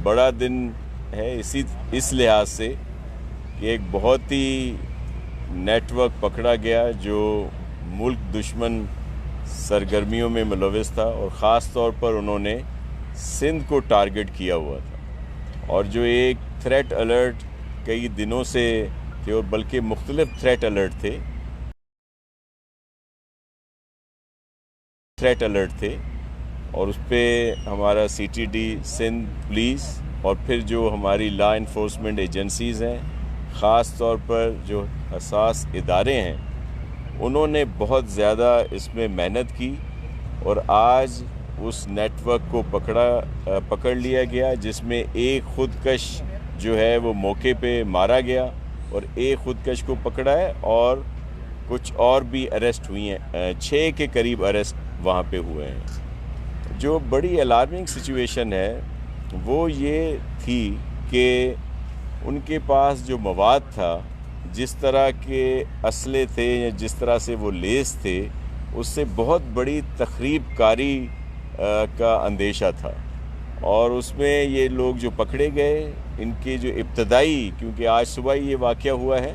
بڑا دن ہے اس لحاظ سے کہ ایک بہت ہی نیٹ ورک پکڑا گیا جو ملک دشمن سرگرمیوں میں ملوث تھا، اور خاص طور پر انہوں نے سندھ کو ٹارگٹ کیا ہوا تھا، اور جو ایک تھریٹ الرٹ کئی دنوں سے تھے، اور بلکہ مختلف تھریٹ الرٹ تھے اور اس پہ ہمارا C T D Sindh police اور پھر جو ہماری لا انفورسمنٹ ایجنسیز ہیں، خاص طور پر جو حساس ادارے ہیں، انہوں نے بہت زیادہ اس میں محنت کی، اور آج اس نیٹ ورک کو پکڑ لیا گیا، جس میں ایک خودکش جو ہے وہ موقع پہ مارا گیا، اور ایک خودکش کو پکڑا ہے، اور کچھ اور بھی اریسٹ ہوئی ہیں، 6 کے قریب اریسٹ وہاں پہ ہوئے ہیں۔ جو بڑی الارمنگ سچویشن ہے وہ یہ تھی کہ ان کے پاس جو مواد تھا، جس طرح کے اسلحے تھے یا جس طرح سے وہ لیس تھے، اس سے بہت بڑی تخریب کاری کا اندیشہ تھا، اور اس میں یہ لوگ جو پکڑے گئے، ان کے جو ابتدائی، کیونکہ آج صبح ہی یہ واقعہ ہوا ہے،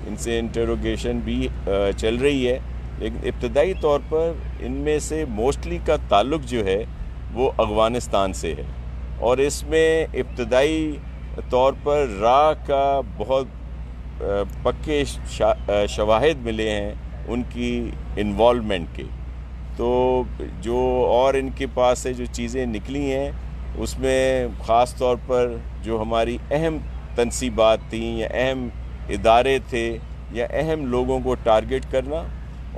ان سے انٹروگیشن بھی چل رہی ہے، لیکن ابتدائی طور پر ان میں سے موسٹلی کا تعلق جو ہے وہ افغانستان سے ہے، اور اس میں ابتدائی طور پر کا بہت پکے شواہد ملے ہیں ان کی انوالومنٹ کے۔ تو جو اور ان کے پاس سے جو چیزیں نکلی ہیں، اس میں خاص طور پر جو ہماری اہم تنصیبات تھیں یا اہم ادارے تھے یا اہم لوگوں کو ٹارگٹ کرنا،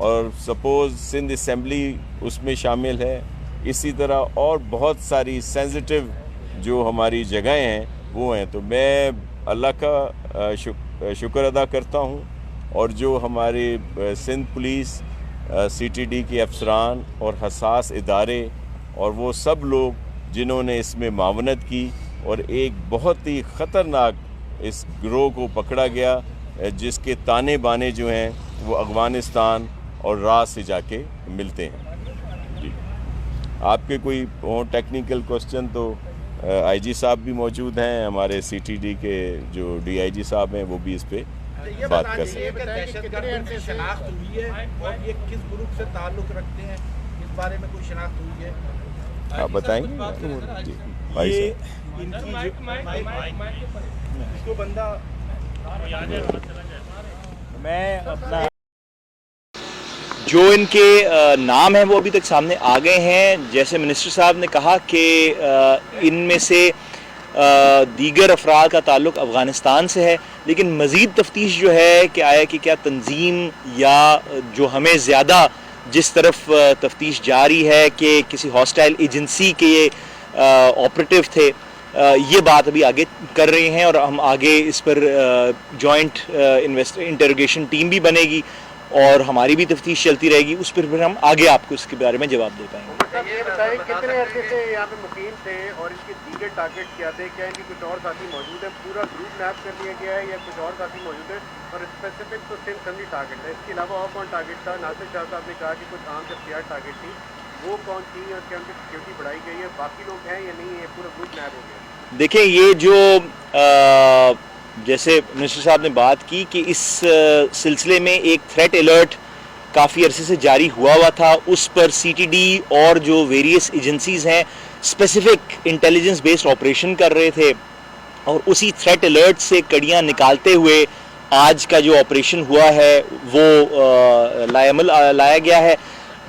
اور سپوز سندھ اسمبلی اس میں شامل ہے، اسی طرح اور بہت ساری سینسٹیو جو ہماری جگہیں ہیں وہ ہیں۔ تو میں اللہ کا شکر ادا کرتا ہوں، اور جو ہمارے Sindh police, C T D کے افسران اور حساس ادارے اور وہ سب لوگ جنہوں نے اس میں معاونت کی، اور ایک بہت ہی خطرناک اس گروہ کو پکڑا گیا، جس کے تانے بانے جو ہیں وہ افغانستان اور سے جا کے ملتے ہیں۔ جی، آپ کے کوئی ٹیکنیکل کوسچن تو آئی جی صاحب بھی موجود ہیں، ہمارے سی ٹی ڈی کے جو ڈی آئی جی صاحب ہیں، وہ بھی اس پہ بات کر سکتے ہیں۔ دہشت گرد سے شناخت ہوئی ہے اور یہ کس گروپ سے تعلق رکھتے ہیں، اس بارے میں کوئی شناخت ہوئی ہے؟ آپ بتائیں گے؟ جی بھائی میں اپنا جو ان کے نام ہیں وہ ابھی تک سامنے آ گئے ہیں، جیسے منسٹر صاحب نے کہا کہ ان میں سے دیگر افراد کا تعلق افغانستان سے ہے، لیکن مزید تفتیش جو ہے کہ آیا کہ کیا تنظیم یا جو ہمیں زیادہ جس طرف تفتیش جاری ہے کہ کسی ہاسٹائل ایجنسی کے یہ آپریٹو تھے، یہ بات ابھی آگے کر رہے ہیں، اور ہم آگے اس پر جوائنٹ انٹروگیشن ٹیم بھی بنے گی اور ہماری بھی تفتیش چلتی رہے گی، اس پر پھر ہم آگے آپ کو اس کے بارے میں جواب دے پائیں گے۔ یہ بتائیں کتنے عرصے سے یہاں پہ مقیم تھے اور ان کے دیگر ٹارگٹ کیا تھے؟ کیا ان کے کچھ اور ساتھی موجود ہیں؟ پورا گروپ نیب کر لیا گیا ہے یا کچھ اور ساتھی موجود ہیں؟ اور اسپیسیفک تو سندھ سنجی ٹارگٹ ہے، اس کے علاوہ اور کون ٹارگٹ تھا؟ ناصر شاہ صاحب نے کہا کہ کچھ عام شخصیات ٹارگٹ تھی، وہ کون تھی اور کیا ان کی سیکورٹی بڑھائی گئی ہے؟ باقی لوگ ہیں یا نہیں؟ یہ پورا گروپ نیب ہو گیا؟ دیکھیں، یہ جو جیسے منسٹر صاحب نے بات کی کہ اس سلسلے میں ایک تھریٹ الرٹ کافی عرصے سے جاری ہوا تھا، اس پر سی ٹی ڈی اور جو ویریس ایجنسیز ہیں اسپیسیفک انٹیلیجنس بیسڈ آپریشن کر رہے تھے، اور اسی تھریٹ الرٹ سے کڑیاں نکالتے ہوئے آج کا جو آپریشن ہوا ہے وہ عمل لایا گیا ہے۔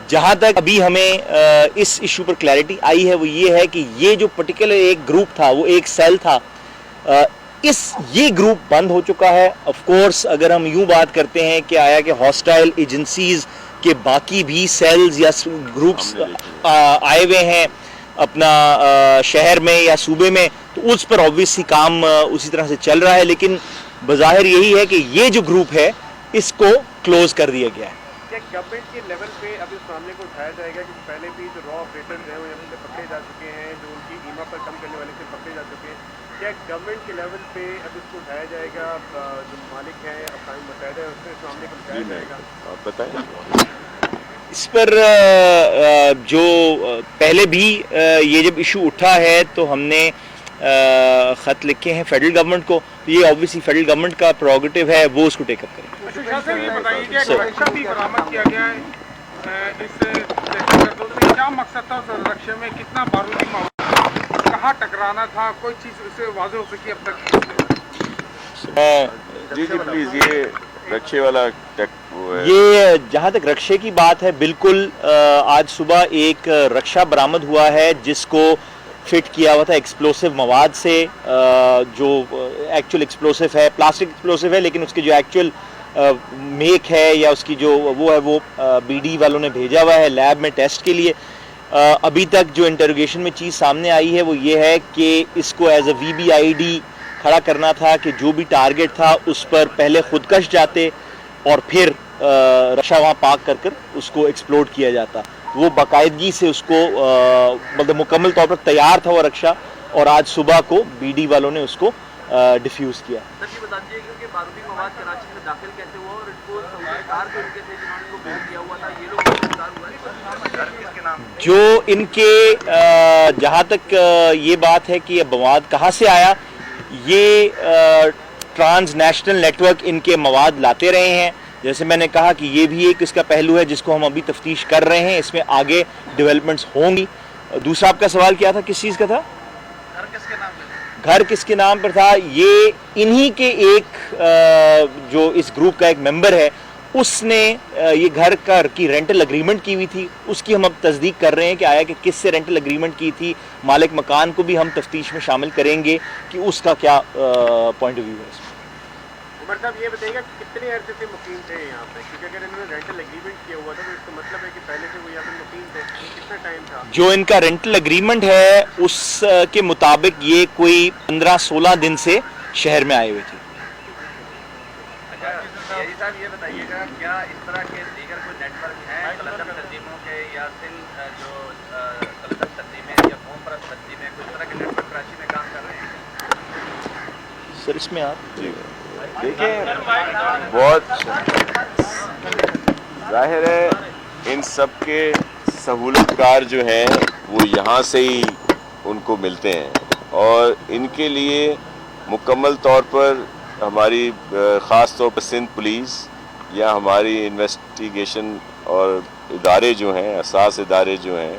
جہاں تک ابھی ہمیں اس ایشو پر کلیئرٹی آئی ہے وہ یہ ہے کہ یہ جو پرٹیکولر ایک گروپ تھا، وہ ایک سیل تھا، یہ گروپ بند ہو چکا ہے۔ آف کورس اگر ہم یوں بات کرتے ہیں کہ آیا کہ ہاسٹائل ایجنسیز کے باقی بھی سیلز یا گروپس آئے ہوئے ہیں اپنا شہر میں یا صوبے میں، تو اس پر obviously کام اسی طرح سے چل رہا ہے، لیکن بظاہر یہی ہے کہ یہ جو گروپ ہے اس کو کلوز کر دیا گیا ہے۔ کیا گورنمنٹ کے لیول پہ اب اس معاملے کو اٹھایا جائے گا؟ کیونکہ پہلے بھی جو را آپریٹرز ہیں وہ یہاں سے پکڑے جا چکے ہیں، جو ان کی ایما پر کم کرنے والے سے پکڑے جا چکے ہیں، کیا گورنمنٹ کے لیول پہ اب اس کو اٹھایا جائے گا؟ جو مالک ہیں اقوام متحدہ ہے، اس سے اس معاملے کو اٹھایا جائے گا؟ آپ بتائیں۔ اس پر جو پہلے بھی یہ جب ایشو اٹھا ہے تو ہم نے خط لکھے ہیں فیڈرل گورنمنٹ کو. یہ آبویسلی فیڈرل گورنمنٹ کا پروگیٹو ہے, وہ اس کو ٹیک اپ کریں. سر یہ بتائیے کہ ایک رکشہ بھی برآمد کیا گیا ہے اس دہشت گردوں سے, کیا مقصد تھا اس رکشے میں, کتنا بارودی مواد, کہاں ٹکرانا تھا, کوئی چیز اس سے واضح ہو سکی اب تک؟ جی پلیز, یہ رکشے والا یہ جہاں تک رکشے کی بات ہے, بالکل آج صبح ایک رکشہ برآمد ہوا ہے جس کو فٹ کیا ہوا تھا ایکسپلوسیو مواد سے, جو ایکچوئل ایکسپلوسیو ہے, پلاسٹک ایکسپلوسیو ہے, لیکن اس کی جو ایکچوئل میک ہے یا اس کی جو وہ ہے وہ بی ڈی والوں نے بھیجا ہوا ہے لیب میں ٹیسٹ کے لیے. ابھی تک جو انٹروگیشن میں چیز سامنے آئی ہے وہ یہ ہے کہ اس کو ایز اے VBID کھڑا کرنا تھا کہ جو بھی ٹارگٹ تھا اس پر پہلے خودکش جاتے اور پھر رکشہ وہاں پارک کر کر اس کو ایکسپلوڈ کیا جاتا. وہ باقاعدگی سے اس کو مطلب مکمل طور پر تیار تھا وہ رکشہ, اور آج صبح کو BD والوں نے اس کو ڈیفیوز کیا. سر یہ بتا دیجیے کہ بارودی مواد کراچی میں داخل کیسے ہوا, اور ان کو سہولتکار جو ان کے تھے جنہوں نے ان کو بھیج دیا ہوا تھا, یہ لوگ سہولتکار ہوا ہے جو ان کے جہاں تک یہ بات ہے کہ یہ مواد کہاں سے آیا, یہ ٹرانس نیشنل نیٹ ورک ان کے مواد لاتے رہے ہیں. جیسے میں نے کہا کہ یہ بھی ایک اس کا پہلو ہے جس کو ہم ابھی تفتیش کر رہے ہیں, اس میں آگے ڈیولپمنٹس ہوں گی. دوسرا آپ کا سوال کیا تھا, کس چیز کا تھا؟ گھر کس کے نام پر تھا. یہ انہی کے ایک جو اس گروپ کا ایک ممبر ہے, اس نے یہ گھر کی رینٹل اگریمنٹ کی ہوئی تھی, اس کی ہم اب تصدیق کر رہے ہیں کہ آیا کہ کس سے رینٹل اگریمنٹ کی تھی. مالک مکان کو بھی ہم تفتیش میں شامل کریں گے کہ اس کا کیا پوائنٹ آف ویو ہے. عمر صاحب یہ بتائیے گا کتنے عرصے سے مقیم تھے یہاں پہ, کیونکہ اگر انہوں نے رینٹل اگریمنٹ کیا ہوا تھا تو اس کا مطلب ہے کہ پہلے سے وہ یہاں پہ مقیم تھے. کتنا ٹائم تھا جو ان کا رینٹل اگریمنٹ ہے اس کے مطابق یہ کوئی 15-16 دن سے شہر میں آئے ہوئے تھے. صاحب یہ بتائیے گا کیا اس طرح کے دیگر کوئی نیٹ ورک ہیں قلندر تنظیموں کے یا سندھ جو قلندر تنظیمیں یا قوم پرست تنظیمیں کوئی اس طرح کے نیٹ ورک کراچی میں کام کر رہے ہیں؟ سر اس میں آپ دیکھیں, بہت ظاہر ہے ان سب کے سہولت کار جو ہیں وہ یہاں سے ہی ان کو ملتے ہیں, اور ان کے لیے مکمل طور پر ہماری خاص طور پر سندھ پولیس یا ہماری انویسٹیگیشن اور ادارے جو ہیں, اساس ادارے جو ہیں,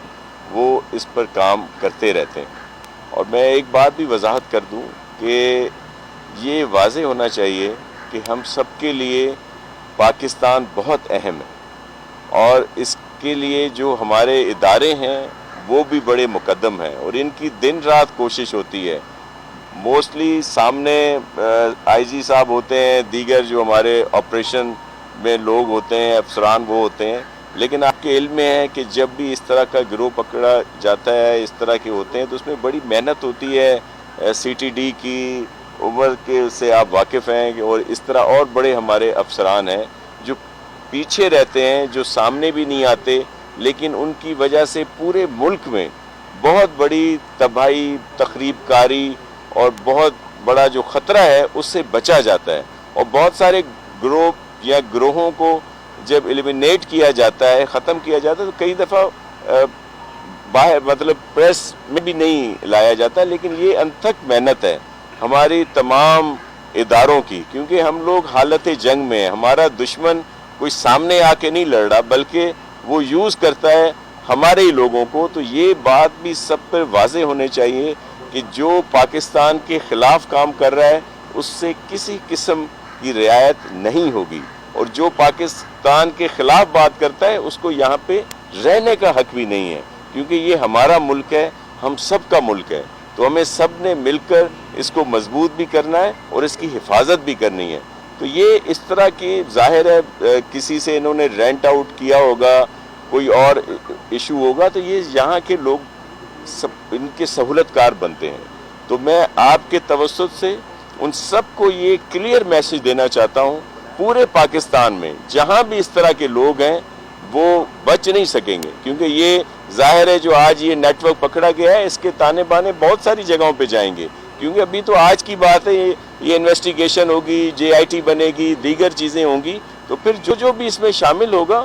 وہ اس پر کام کرتے رہتے ہیں. اور میں ایک بات بھی وضاحت کر دوں کہ یہ واضح ہونا چاہیے کہ ہم سب کے لیے پاکستان بہت اہم ہے, اور اس کے لیے جو ہمارے ادارے ہیں وہ بھی بڑے مقدم ہیں, اور ان کی دن رات کوشش ہوتی ہے. موسٹلی سامنے IG صاحب ہوتے ہیں, دیگر جو ہمارے آپریشن میں لوگ ہوتے ہیں, افسران وہ ہوتے ہیں, لیکن آپ کے علم میں ہے کہ جب بھی اس طرح کا گروہ پکڑا جاتا ہے, اس طرح کے ہوتے ہیں, تو اس میں بڑی محنت ہوتی ہے. CTD کی عمر کے سے آپ واقف ہیں, اور اس طرح اور بڑے ہمارے افسران ہیں جو پیچھے رہتے ہیں, جو سامنے بھی نہیں آتے, لیکن ان کی وجہ سے پورے ملک میں بہت بڑی تباہی, تخریب کاری اور بہت بڑا جو خطرہ ہے اس سے بچا جاتا ہے. اور بہت سارے گروپ یا گروہوں کو جب ایلیمینیٹ کیا جاتا ہے, ختم کیا جاتا ہے, تو کئی دفعہ باہر مطلب پریس میں بھی نہیں لایا جاتا, لیکن یہ انتھک محنت ہے ہماری تمام اداروں کی, کیونکہ ہم لوگ حالت جنگ میں ہیں. ہمارا دشمن کوئی سامنے آ کے نہیں لڑ رہا, بلکہ وہ یوز کرتا ہے ہمارے ہی لوگوں کو. تو یہ بات بھی سب پر واضح ہونے چاہیے کہ جو پاکستان کے خلاف کام کر رہا ہے اس سے کسی قسم کی رعایت نہیں ہوگی, اور جو پاکستان کے خلاف بات کرتا ہے اس کو یہاں پہ رہنے کا حق بھی نہیں ہے, کیونکہ یہ ہمارا ملک ہے, ہم سب کا ملک ہے. تو ہمیں سب نے مل کر اس کو مضبوط بھی کرنا ہے اور اس کی حفاظت بھی کرنی ہے. تو یہ اس طرح کی ظاہر ہے کسی سے انہوں نے رینٹ آؤٹ کیا ہوگا, کوئی اور ایشو ہوگا, تو یہ یہاں کے لوگ سب ان کے سہولت کار بنتے ہیں. تو میں آپ کے توسط سے ان سب کو یہ کلیئر میسج دینا چاہتا ہوں, پورے پاکستان میں جہاں بھی اس طرح کے لوگ ہیں وہ بچ نہیں سکیں گے, کیونکہ یہ ظاہر ہے جو آج یہ نیٹ ورک پکڑا گیا ہے اس کے تانے بانے بہت ساری جگہوں پہ جائیں گے, کیونکہ ابھی تو آج کی بات ہے, یہ انویسٹیگیشن ہوگی, JIT بنے گی, دیگر چیزیں ہوں گی, تو پھر جو بھی اس میں شامل ہوگا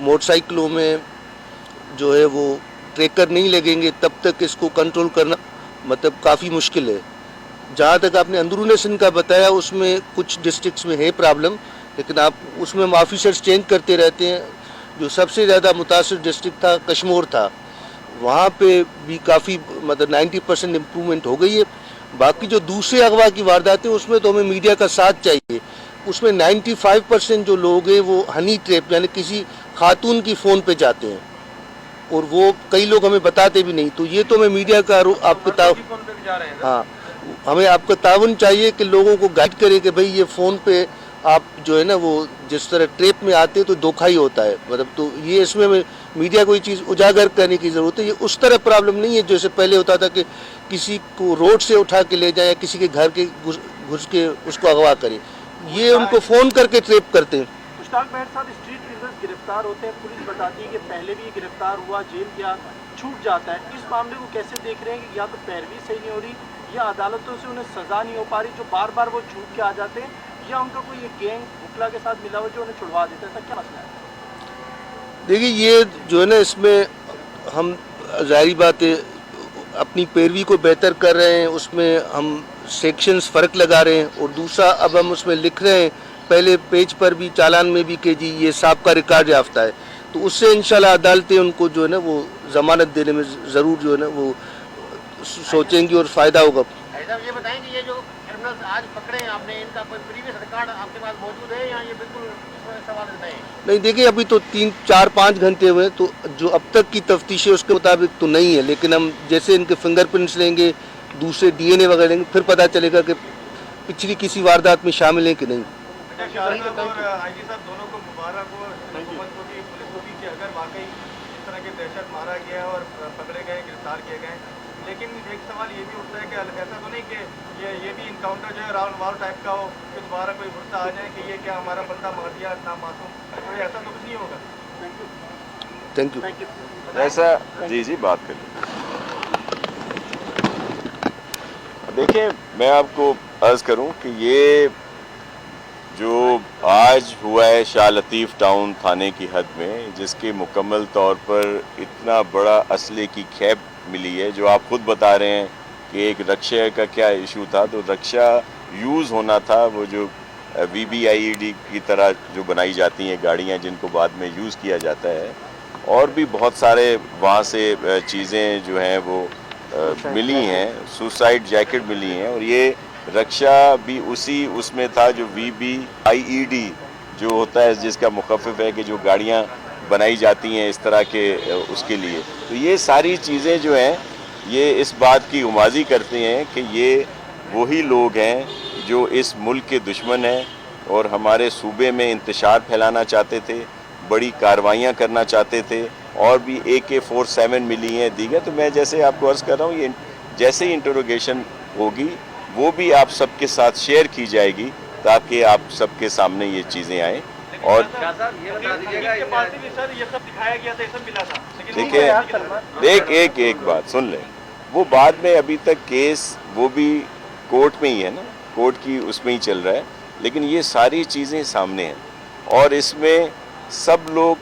موٹر سائیکلوں میں جو ہے وہ ٹریکر نہیں لگیں گے تب تک اس کو کنٹرول کرنا مطلب کافی مشکل ہے. جہاں تک آپ نے اندرون سندھ کا بتایا اس میں کچھ ڈسٹرکٹس میں ہے پرابلم, لیکن آپ اس میں آفیسرس چینج کرتے رہتے ہیں. جو سب سے زیادہ متاثر ڈسٹرکٹ تھا کشمور تھا, وہاں پہ بھی کافی مطلب 90% امپرومنٹ ہو گئی ہے. باقی جو دوسرے اغوا کی وارداتیں اس میں تو ہمیں میڈیا کا ساتھ چاہیے. اس میں 95% جو لوگ ہیں وہ ہنی ٹریپ یعنی کسی خاتون کی فون پہ جاتے ہیں, اور وہ کئی لوگ ہمیں بتاتے بھی نہیں. تو یہ تو ہمیں میڈیا کا آپ کو ہاں ہمیں آپ کا تعاون چاہیے کہ لوگوں کو گائیڈ کرے کہ بھئی یہ فون پہ آپ جو ہے نا وہ جس طرح ٹریپ میں آتے تو دھوکہ ہی ہوتا ہے. مطلب تو یہ اس میں میڈیا کو یہ چیز اجاگر کرنے کی ضرورت ہے. یہ اس طرح پرابلم نہیں ہے جیسے پہلے ہوتا تھا کہ کسی کو روڈ سے اٹھا کے لے جائیں یا کسی کے گھر کے گھس کے اس کو اغوا کریں. یہ ان کو فون کر کے ٹریپ کرتے ہیں. مشتاق بہر صاحب, اسٹریٹ کلرز گرفتار ہوتے ہیں, پولیس بتاتی ہے کہ پہلے بھی گرفتار ہوا, جیل گیا, چھوٹ جاتا ہے. اس معاملے کو کیسے دیکھ رہے ہیں کہ یا تو پیروی صحیح نہیں ہو رہی یا عدالتوں سے انہیں سزا نہیں ہو پا رہی, جو بار بار وہ چھوٹ کے آ جاتے ہیں, یا ان کا کوئی یہ گینگ بکلا کے ساتھ ملا ہوا جو انہیں چھڑوا دیتا ہے, ایسا کیا مسئلہ ہے؟ دیکھیے یہ جو ہے نا اس میں ہم ظاہری بات ہے اپنی پیروی کو بہتر کر رہے ہیں, اس میں ہم سیکشنز فرق لگا رہے ہیں, اور دوسرا اب ہم اس میں لکھ رہے ہیں پہلے پیج پر بھی چالان میں بھی کہ جی یہ سابقہ ریکارڈ یافتہ ہے. تو اس سے انشاءاللہ عدالتیں ان کو جو ہے نا وہ ضمانت دینے میں ضرور جو ہے نا وہ سوچیں گی اور فائدہ ہوگا. صاحب یہ بتائیں کہ یہ جو کرمنلز آج پکڑے ہیں آپ نے, ان کا کوئی پریویس ریکارڈ آپ کے پاس موجود ہے یا یہ بالکل سوال رہتا ہے؟ نہیں دیکھیے ابھی تو 3, 4, 5 گھنٹے ہوئے, تو جو اب تک کی تفتیش ہے اس کے مطابق تو نہیں ہے, لیکن ہم جیسے ان کے فنگر پرنٹس لیں گے, دوسرے ڈی این اے وغیرہ لیں گے, پھر پتہ چلے گا کہ پچھلی کسی واردات میں شامل ہیں کہ نہیں. آئی جی صاحب دونوں کو مبارک ہو, حکومت کو بھی پولیس کو بھی, کہ اگر واقعی اس طرح کے دہشت مارا گیا ہے اور پکڑے گئے گرفتار کیے گئے. لیکن ایک سوال یہ بھی اٹھتا ہے کہ ایسا تو نہیں کہ یہ بھی انکاؤنٹر جو ہے راؤنڈ وار ٹائپ کا ہو کہ دوبارہ کوئی غصہ آ جائے کہ یہ کیا ہمارا بندہ مار دیا اتنا معصوم, تو ایسا تو کچھ نہیں ہوگا. Thank you. ایسا جی بات کر لیں. دیکھیں میں آپ کو عرض کروں کہ یہ جو آج ہوا ہے شاہ لطیف ٹاؤن تھانے کی حد میں, جس کے مکمل طور پر اتنا بڑا اسلحے کی کھیپ ملی ہے, جو آپ خود بتا رہے ہیں کہ ایک رکشے کا کیا ایشو تھا, تو رکشا یوز ہونا تھا, وہ جو وی بی آئی ڈی کی طرح جو بنائی جاتی ہیں گاڑیاں جن کو بعد میں یوز کیا جاتا ہے, اور بھی بہت سارے وہاں سے چیزیں جو ہیں وہ ملی ہیں, سوسائڈ جیکٹ ملی ہیں, اور یہ رکشا بھی اس میں تھا جو وی بی آئی ای ڈی جو ہوتا ہے جس کا مخفف ہے کہ جو گاڑیاں بنائی جاتی ہیں اس طرح کے اس کے لیے. تو یہ ساری چیزیں جو ہیں یہ اس بات کی غمازی کرتے ہیں کہ یہ وہی لوگ ہیں جو اس ملک کے دشمن ہیں اور ہمارے صوبے میں انتشار پھیلانا چاہتے تھے, بڑی کارروائیاں کرنا چاہتے تھے, اور بھی AK-47 ملی ہیں دیگر. تو میں جیسے آپ کو عرض کر رہا ہوں یہ جیسے ہی انٹروگیشن ہوگی وہ بھی آپ سب کے ساتھ شیئر کی جائے گی تاکہ آپ سب کے سامنے یہ چیزیں آئیں. اور دیکھیں ایک بات سن لیں, وہ بعد میں ابھی تک کیس وہ بھی کورٹ میں ہی ہے نا, کورٹ کی اس میں ہی چل رہا ہے, لیکن یہ ساری چیزیں سامنے ہیں, اور اس میں سب لوگ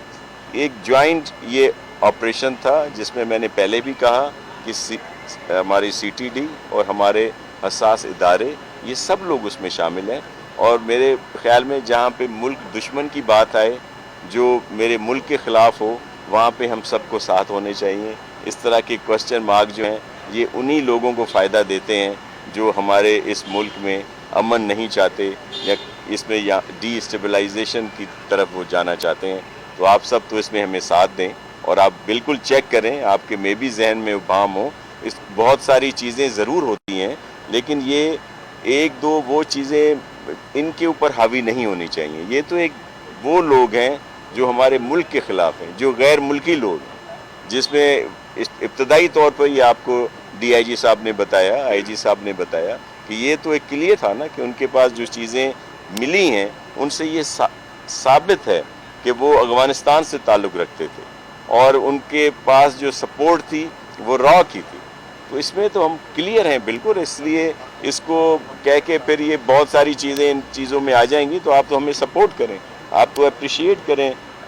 ایک جوائنٹ یہ آپریشن تھا جس میں نے پہلے بھی کہا کہ ہماری CTD اور ہمارے حساس ادارے یہ سب لوگ اس میں شامل ہیں. اور میرے خیال میں جہاں پہ ملک دشمن کی بات آئے, جو میرے ملک کے خلاف ہو, وہاں پہ ہم سب کو ساتھ ہونے چاہیے. اس طرح کے کوسچن مارک جو ہیں یہ انہی لوگوں کو فائدہ دیتے ہیں جو ہمارے اس ملک میں امن نہیں چاہتے یا اس میں ڈی اسٹیبلائزیشن کی طرف وہ جانا چاہتے ہیں. تو آپ سب تو اس میں ہمیں ساتھ دیں, اور آپ بالکل چیک کریں, آپ کے میں بھی ذہن میں ابہام ہو, بہت ساری چیزیں ضرور ہوتی ہیں, لیکن یہ ایک دو وہ چیزیں ان کے اوپر حاوی نہیں ہونی چاہیے. یہ تو ایک وہ لوگ ہیں جو ہمارے ملک کے خلاف ہیں, جو غیر ملکی لوگ ہیں, جس میں ابتدائی طور پر یہ آپ کو DIG صاحب نے بتایا, IG صاحب نے بتایا کہ یہ تو ایک کلیئر تھا نا کہ ان کے پاس جو چیزیں ملی ہیں ان سے یہ ثابت ہے کہ وہ افغانستان سے تعلق رکھتے تھے, اور ان کے پاس جو سپورٹ تھی وہ را کی تھی. تو اس میں تو ہم کلیئر ہیں بالکل, اس لیے اس کو کہہ کے پھر یہ بہت ساری چیزیں ان چیزوں میں آ جائیں گی, تو آپ تو ہمیں سپورٹ کریں, آپ تو اپریشیٹ کریں